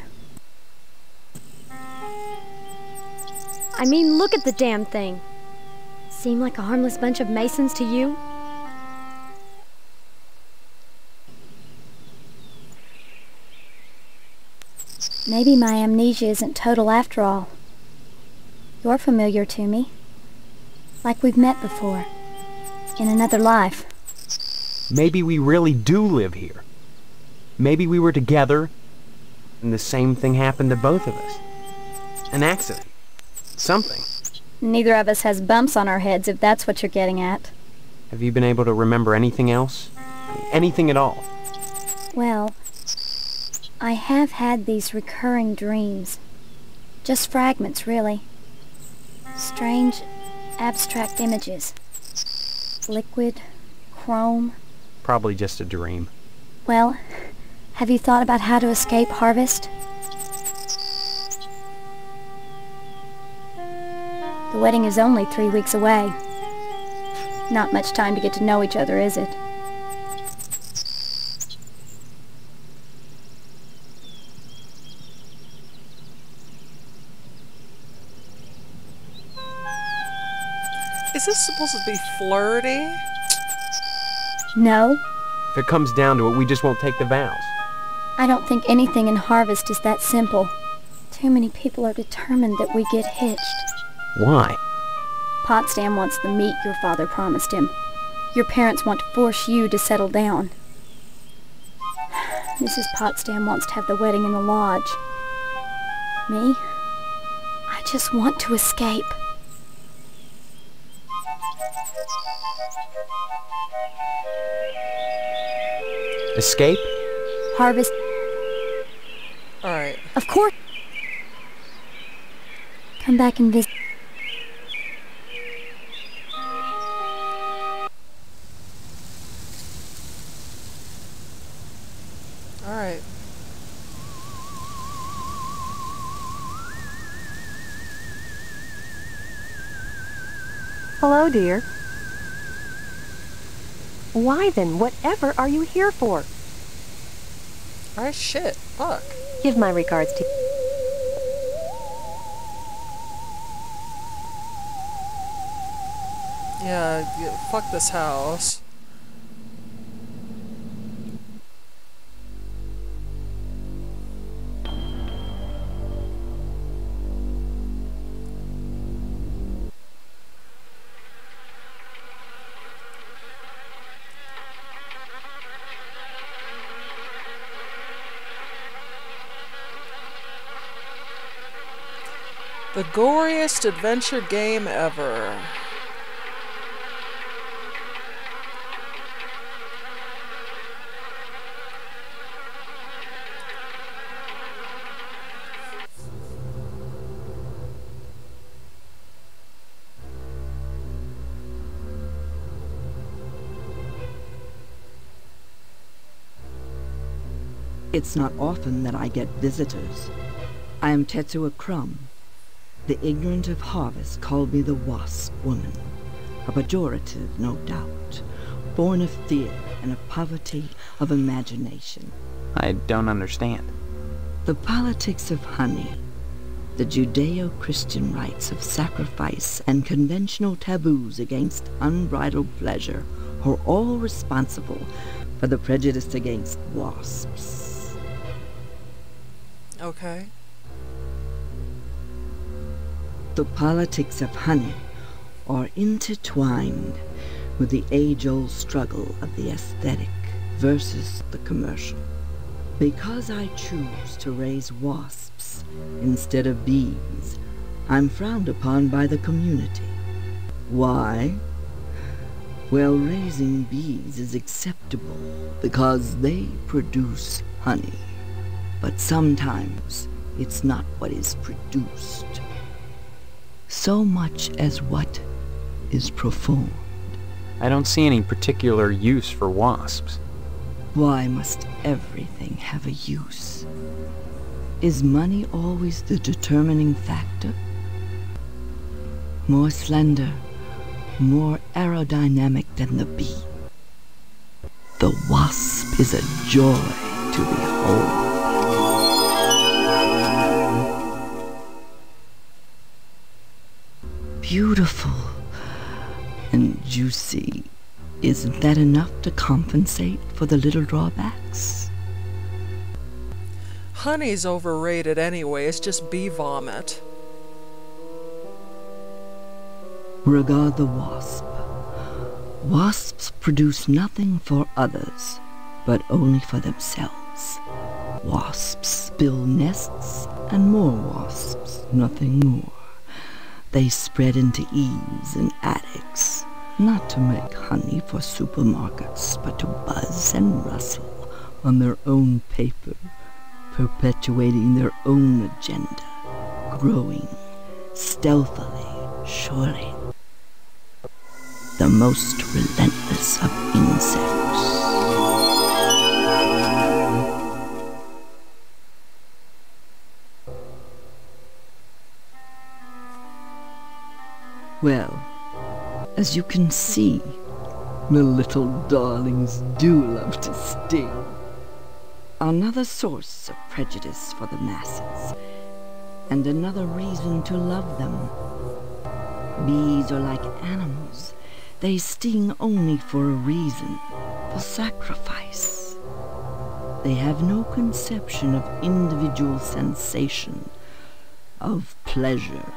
I mean, look at the damn thing. Seem like a harmless bunch of Masons to you? Maybe my amnesia isn't total after all. You're familiar to me. Like we've met before. In another life. Maybe we really do live here. Maybe we were together, and the same thing happened to both of us. An accident. Something. Neither of us has bumps on our heads, if that's what you're getting at. Have you been able to remember anything else? Anything at all? Well, I have had these recurring dreams. Just fragments, really. Strange, abstract images. Liquid, chrome. Probably just a dream. Well, have you thought about how to escape Harvest? The wedding is only 3 weeks away. Not much time to get to know each other, is it? Is this supposed to be flirty? No. If it comes down to it, we just won't take the vows. I don't think anything in Harvest is that simple. Too many people are determined that we get hitched. Why? Potsdam wants the meat your father promised him. Your parents want to force you to settle down. Mrs. Potsdam wants to have the wedding in the lodge. Me? I just want to escape. Escape? Harvest. Alright. Of course. Come back and visit. Alright. Hello, dear. Why then, whatever are you here for? Alright, shit. Fuck. Give my regards to... Yeah, fuck this house. The goriest adventure game ever. It's not often that I get visitors. I am Tetsuo Crumb. The ignorant of Harvest called me the Wasp Woman. A pejorative, no doubt, born of fear and a poverty of imagination. I don't understand. The politics of honey, the Judeo-Christian rites of sacrifice and conventional taboos against unbridled pleasure are all responsible for the prejudice against wasps. Okay. The politics of honey are intertwined with the age-old struggle of the aesthetic versus the commercial. Because I choose to raise wasps instead of bees, I'm frowned upon by the community. Why? Well, raising bees is acceptable because they produce honey. But sometimes it's not what is produced, so much as what is performed. I don't see any particular use for wasps. Why must everything have a use? Is money always the determining factor? More slender, more aerodynamic than the bee, the wasp is a joy to behold. Beautiful and juicy. Isn't that enough to compensate for the little drawbacks? Honey's overrated anyway, it's just bee vomit. Regard the wasp. Wasps produce nothing for others, but only for themselves. Wasps build nests and more wasps, nothing more. They spread into eaves and attics, not to make honey for supermarkets, but to buzz and rustle on their own paper, perpetuating their own agenda, growing stealthily, surely. The most relentless of insects. Well, as you can see, the little darlings do love to sting. Another source of prejudice for the masses, and another reason to love them. Bees are like animals. They sting only for a reason, for sacrifice. They have no conception of individual sensation, of pleasure.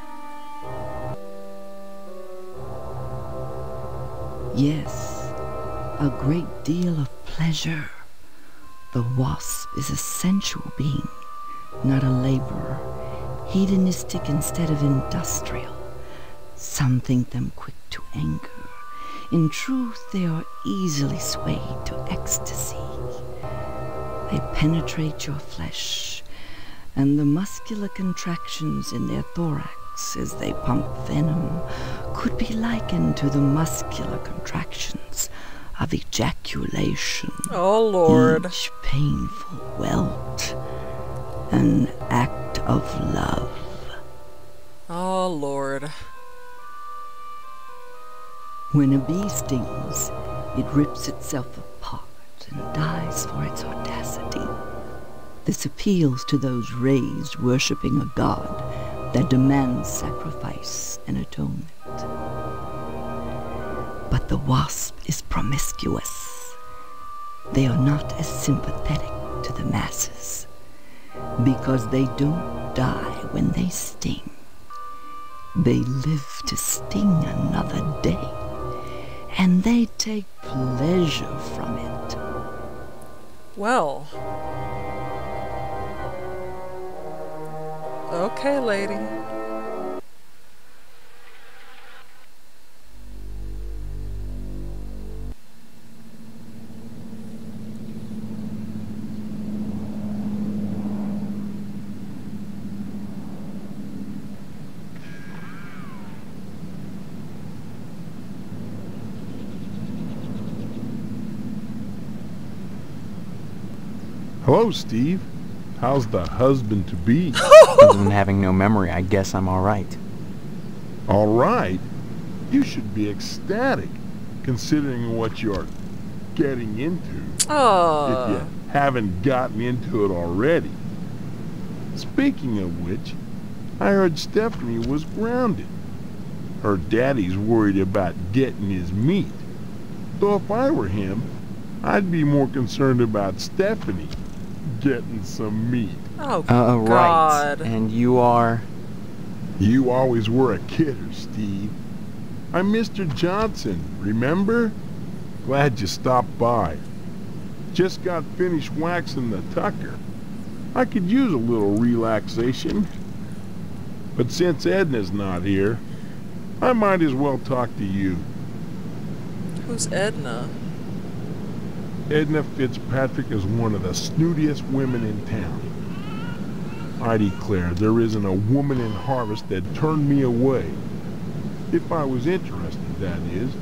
Yes, a great deal of pleasure. The wasp is a sensual being, not a laborer, hedonistic instead of industrial. Some think them quick to anger. In truth, they are easily swayed to ecstasy. They penetrate your flesh, and the muscular contractions in their thorax as they pump venom could be likened to the muscular contractions of ejaculation. Oh, Lord. Each painful welt, an act of love. Oh, Lord. When a bee stings, it rips itself apart and dies for its audacity. This appeals to those raised worshipping a god that demands sacrifice and atonement. But the wasp is promiscuous. They are not as sympathetic to the masses, because they don't die when they sting. They live to sting another day, and they take pleasure from it. Well. Okay, lady. Hello, Steve. How's the husband-to-be? Other than having no memory, I guess I'm all right. All right? You should be ecstatic, considering what you're getting into. Aww. If you haven't gotten into it already. Speaking of which, I heard Stephanie was grounded. Her daddy's worried about getting his meat. Though if I were him, I'd be more concerned about Stephanie getting some meat. Oh, right. God. And you are? You always were a kidder, Steve. I'm Mr. Johnson, remember? Glad you stopped by. Just got finished waxing the Tucker. I could use a little relaxation. But since Edna's not here, I might as well talk to you. Who's Edna? Edna Fitzpatrick is one of the snootiest women in town. I declare there isn't a woman in Harvest that turned me away. If I was interested, that is.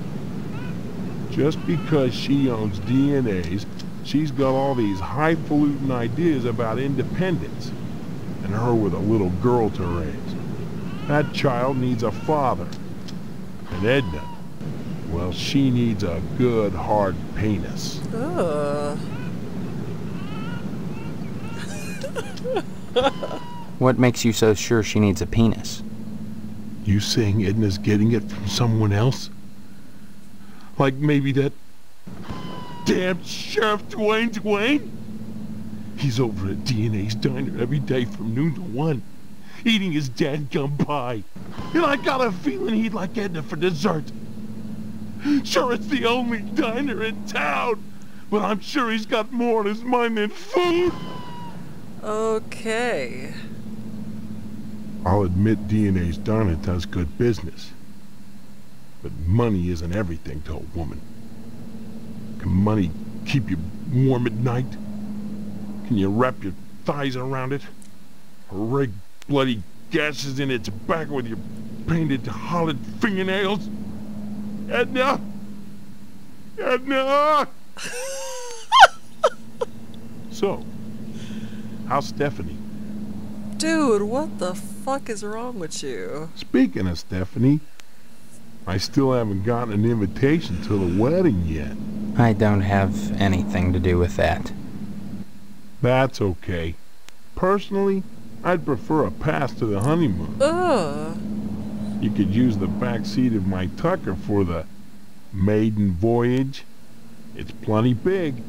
Just because she owns DNAs, she's got all these highfalutin ideas about independence. And her with a little girl to raise. That child needs a father. And Edna, well, she needs a good, hard penis. What makes you so sure she needs a penis? You saying Edna's getting it from someone else? Like maybe that damn Sheriff Dwayne? He's over at DNA's diner every day from noon to 1, eating his dadgum pie. And I got a feeling he'd like Edna for dessert. Sure, it's the only diner in town, but I'm sure he's got more on his mind than food. Okay. I'll admit DNA's diner does good business. But money isn't everything to a woman. Can money keep you warm at night? Can you wrap your thighs around it? Or rake bloody gashes in its back with your painted hollowed fingernails? Edna! Edna! So, how's Stephanie? Dude, what the fuck is wrong with you? Speaking of Stephanie, I still haven't gotten an invitation to the wedding yet. I don't have anything to do with that. That's okay. Personally, I'd prefer a pass to the honeymoon. You could use the back seat of my Tucker for the maiden voyage. It's plenty big,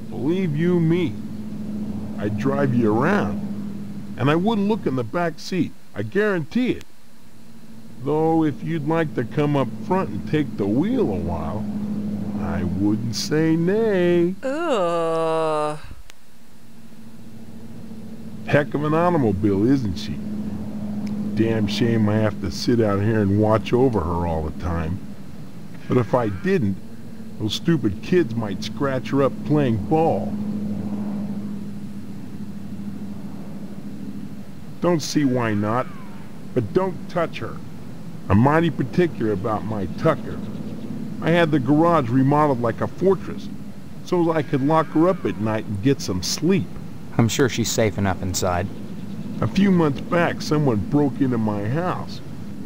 believe you me. I'd drive you around, and I wouldn't look in the back seat, I guarantee it. Though if you'd like to come up front and take the wheel a while, I wouldn't say nay. Heck of an automobile, isn't she? Damn shame I have to sit out here and watch over her all the time. But if I didn't, those stupid kids might scratch her up playing ball. Don't see why not, but don't touch her. I'm mighty particular about my Tucker. I had the garage remodeled like a fortress, so I could lock her up at night and get some sleep. I'm sure she's safe enough inside. A few months back, someone broke into my house,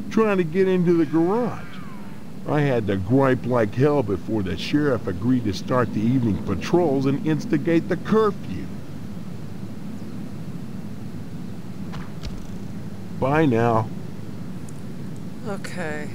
trying to get into the garage. I had to gripe like hell before the sheriff agreed to start the evening patrols and instigate the curfew. Bye now. Okay.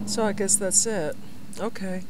So I guess that's it. Okay.